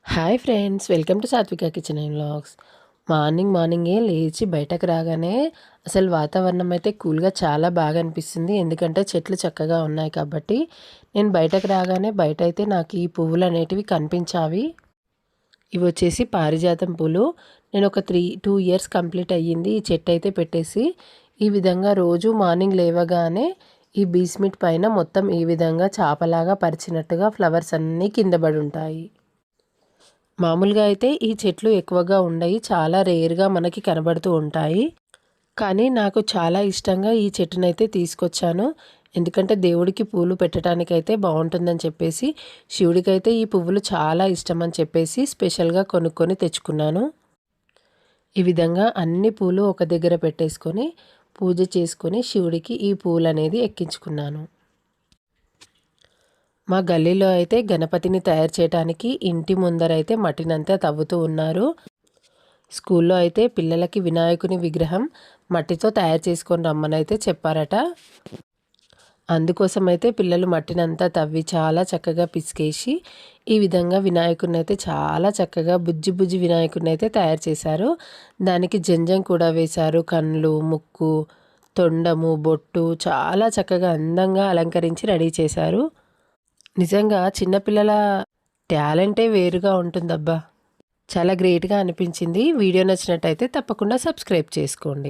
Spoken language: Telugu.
హాయ్ ఫ్రెండ్స్, వెల్కమ్ టు సాత్విక కిచెన్ అండ్ వ్లాగ్స్. మార్నింగే లేచి బయటకు రాగానే అసలు వాతావరణం అయితే కూల్గా చాలా బాగా అనిపిస్తుంది. ఎందుకంటే చెట్లు చక్కగా ఉన్నాయి కాబట్టి. నేను బయటకు రాగానే బయట అయితే నాకు ఈ పువ్వులు అనేటివి కనిపించావి. ఇవి వచ్చేసి పారిజాతం పూలు. నేను ఒక 2 ఇయర్స్ కంప్లీట్ అయ్యింది ఈ చెట్టు అయితే పెట్టేసి. ఈ విధంగా రోజు మార్నింగ్ లేవగానే ఈ బీస్మిట్ పైన మొత్తం ఈ విధంగా చాపలాగా పరిచినట్టుగా ఫ్లవర్స్ అన్నీ కింద పడి ఉంటాయి. మామూలుగా అయితే ఈ చెట్లు ఎక్కువగా ఉండయి, చాలా రేర్గా మనకి కనబడుతూ ఉంటాయి. కానీ నాకు చాలా ఇష్టంగా ఈ చెట్టునైతే తీసుకొచ్చాను. ఎందుకంటే దేవుడికి పూలు పెట్టడానికైతే బాగుంటుందని చెప్పేసి, శివుడికైతే ఈ పువ్వులు చాలా ఇష్టం అని చెప్పేసి స్పెషల్గా కొనుక్కొని తెచ్చుకున్నాను. ఈ విధంగా అన్ని పూలు ఒక దగ్గర పెట్టేసుకొని పూజ చేసుకొని శివుడికి ఈ పూలు అనేది ఎక్కించుకున్నాను. మా గల్లీలో అయితే గణపతిని తయారు చేయడానికి ఇంటి ముందరైతే మట్టినంతా తవ్వుతూ ఉన్నారు. స్కూల్లో అయితే పిల్లలకి వినాయకుని విగ్రహం మట్టితో తయారు చేసుకొని రమ్మనైతే చెప్పారట. అందుకోసమైతే పిల్లలు మట్టినంతా తవ్వి చాలా చక్కగా పిసికేసి ఈ విధంగా వినాయకుడిని అయితే చాలా చక్కగా బుజ్జి బుజ్జి వినాయకుడిని అయితే తయారు చేశారు. దానికి జంజం కూడా వేశారు. కళ్ళు, ముక్కు, తొండము, బొట్టు చాలా చక్కగా అందంగా అలంకరించి రెడీ చేశారు. నిజంగా చిన్నపిల్లల టాలెంటే వేరుగా ఉంటుందబ్బా! చాలా గ్రేట్‌గా అనిపించింది. వీడియో నచ్చినట్టయితే తప్పకుండా సబ్స్క్రైబ్ చేసుకోండి.